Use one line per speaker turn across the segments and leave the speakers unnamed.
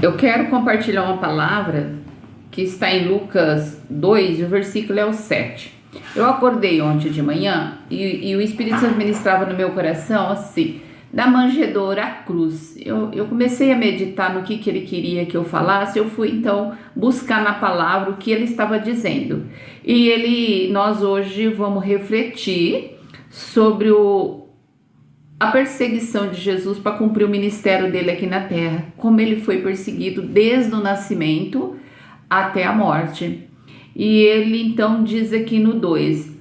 Eu quero compartilhar uma palavra que está em Lucas 2, o versículo é o 7. Eu acordei ontem de manhã e o Espírito Santo ministrava no meu coração assim, da manjedoura à cruz. Eu comecei a meditar no que ele queria que eu falasse, eu fui então buscar na palavra o que ele estava dizendo. E nós hoje vamos refletir sobre a perseguição de Jesus para cumprir o ministério dele aqui na terra, como ele foi perseguido desde o nascimento até a morte. E ele então diz aqui no 2,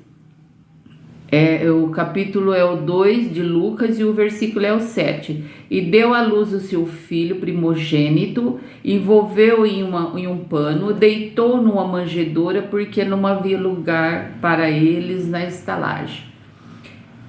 o capítulo é o 2 de Lucas e o versículo é o 7. E deu à luz o seu filho primogênito, envolveu em um pano, deitou numa manjedoura, porque não havia lugar para eles na estalagem.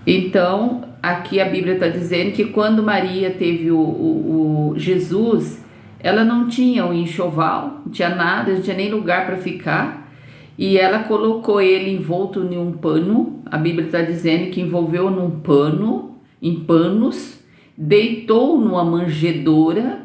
Então, aqui a Bíblia está dizendo que quando Maria teve o Jesus, ela não tinha um enxoval, não tinha nada, não tinha nem lugar para ficar, e ela colocou ele envolto em um pano. A Bíblia está dizendo que envolveu num pano, em panos, deitou numa manjedoura,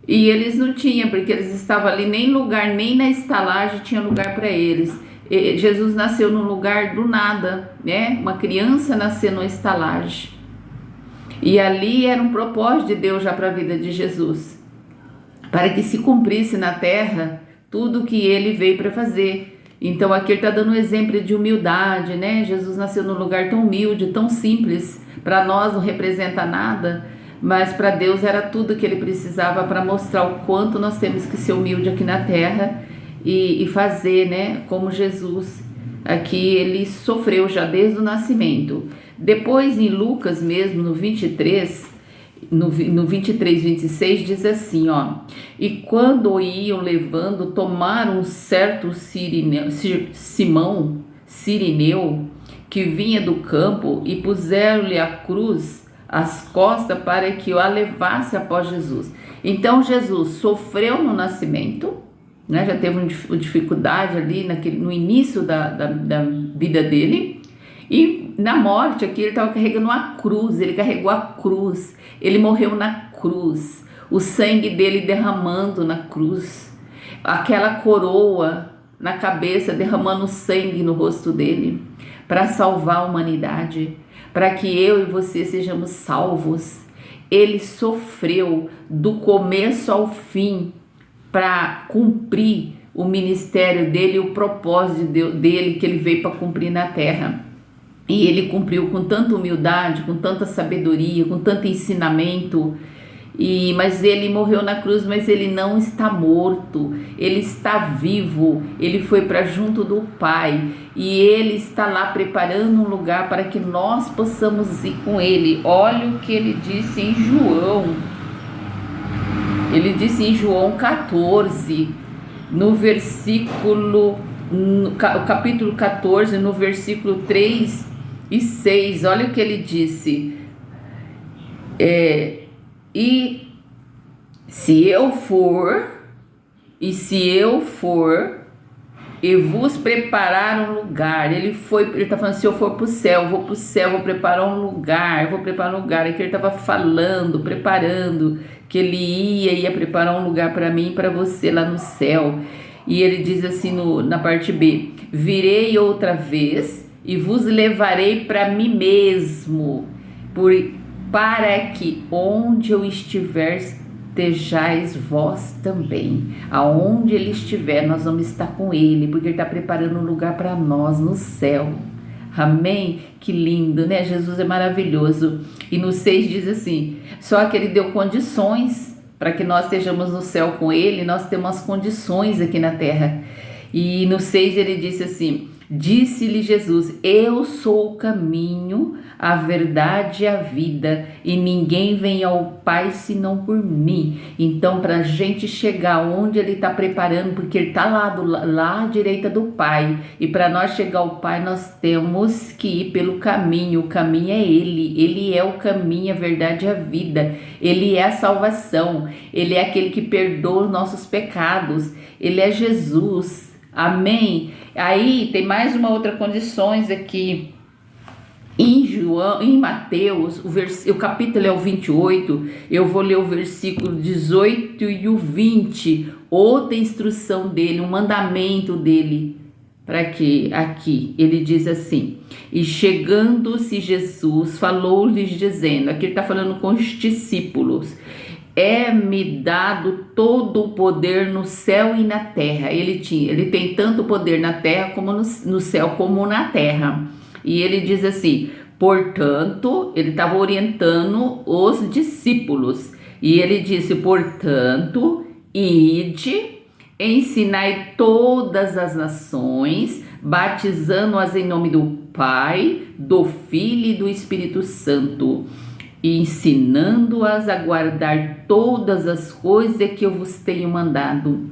e eles não tinham, porque eles estavam ali, nem lugar, nem na estalagem tinha lugar para eles. Jesus nasceu num lugar do nada, né? Uma criança nasceu numa estalagem. E ali era um propósito de Deus já para a vida de Jesus, para que se cumprisse na terra tudo que ele veio para fazer. Então aqui ele está dando um exemplo de humildade, né? Jesus nasceu num lugar tão humilde, tão simples. Para nós não representa nada, mas para Deus era tudo que ele precisava para mostrar o quanto nós temos que ser humilde aqui na terra e fazer, né? Como Jesus aqui ele sofreu já desde o nascimento. Depois em Lucas mesmo, no 23, 26 diz assim, ó: e quando o iam levando, tomaram um certo Simão Cirineu, que vinha do campo, e puseram-lhe a cruz às costas para que o a levasse após Jesus. Então Jesus sofreu no nascimento, né? Já teve uma dificuldade ali no início da vida dele, e na morte aqui ele estava carregando uma cruz, ele carregou a cruz, ele morreu na cruz, o sangue dele derramando na cruz, aquela coroa na cabeça derramando sangue no rosto dele, para salvar a humanidade, para que eu e você sejamos salvos. Ele sofreu do começo ao fim para cumprir o ministério dele, o propósito dele que ele veio para cumprir na terra. E ele cumpriu com tanta humildade, com tanta sabedoria, com tanto ensinamento. Mas ele morreu na cruz, mas ele não está morto, ele está vivo, ele foi para junto do Pai e ele está lá preparando um lugar para que nós possamos ir com ele. Olha o que ele disse em João. Ele disse em João 14, no capítulo 14, no versículo 3 e 6, olha o que ele disse. E se eu for e vos preparar um lugar, ele está falando, se eu for para o céu, vou para o céu, vou preparar um lugar, é que ele estava falando, preparando, que ele ia preparar um lugar para mim e para você lá no céu. E ele diz assim na parte B: virei outra vez e vos levarei para mim mesmo, para que onde eu estiver estejais vós também. Aonde ele estiver, nós vamos estar com ele, porque ele está preparando um lugar para nós no céu. Amém? Que lindo, né? Jesus é maravilhoso. E no 6 diz assim: só que ele deu condições para que nós estejamos no céu com ele. Nós temos as condições aqui na terra. E no 6 ele disse assim: disse-lhe Jesus: eu sou o caminho, a verdade e a vida, e ninguém vem ao Pai senão por mim. Então, para a gente chegar onde ele está preparando, porque ele está lá à direita do Pai, e para nós chegar ao Pai, nós temos que ir pelo caminho. O caminho é ele é o caminho, a verdade e a vida, ele é a salvação, ele é aquele que perdoa os nossos pecados, ele é Jesus. Amém? Aí tem mais uma outra condições aqui Em Mateus, o capítulo é o 28, eu vou ler o versículo 18 e o 20, outra instrução dele, um mandamento dele, para que aqui ele diz assim: e chegando-se Jesus, falou-lhes dizendo, aqui ele está falando com os discípulos, é-me dado todo o poder no céu e na terra. Ele tem tanto poder na terra como no céu como na terra. E ele diz assim, portanto, ele estava orientando os discípulos. E ele disse, portanto, ide, ensinai todas as nações, batizando-as em nome do Pai, do Filho e do Espírito Santo, e ensinando-as a guardar todas as coisas que eu vos tenho mandado.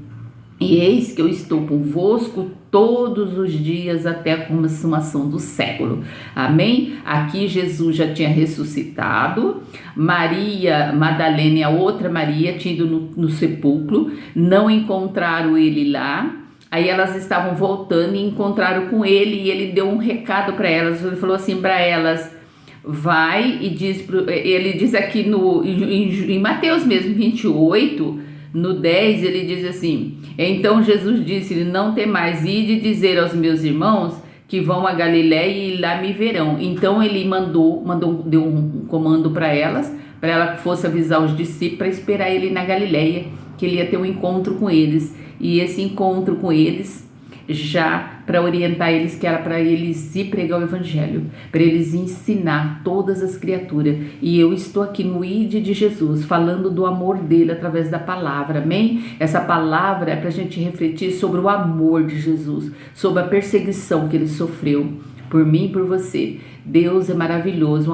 E eis que eu estou convosco todos os dias até a consumação do século. Amém? Aqui Jesus já tinha ressuscitado. Maria Madalena e a outra Maria tinham ido no sepulcro, não encontraram ele lá. Aí elas estavam voltando e encontraram com ele, e ele deu um recado para elas. Ele falou assim para elas, vai e diz, ele diz aqui em Mateus mesmo, 28, no 10, ele diz assim, então Jesus disse, não temais, ide dizer aos meus irmãos que vão a Galiléia e lá me verão. Então ele deu um comando para ela que fosse avisar os discípulos para esperar ele na Galiléia, que ele ia ter um encontro com eles, e esse encontro com eles já para orientar eles, que era para eles ir pregar o evangelho, para eles ensinar todas as criaturas. E eu estou aqui no ID de Jesus, falando do amor dele através da palavra, amém? Essa palavra é para a gente refletir sobre o amor de Jesus, sobre a perseguição que ele sofreu por mim e por você. Deus é maravilhoso.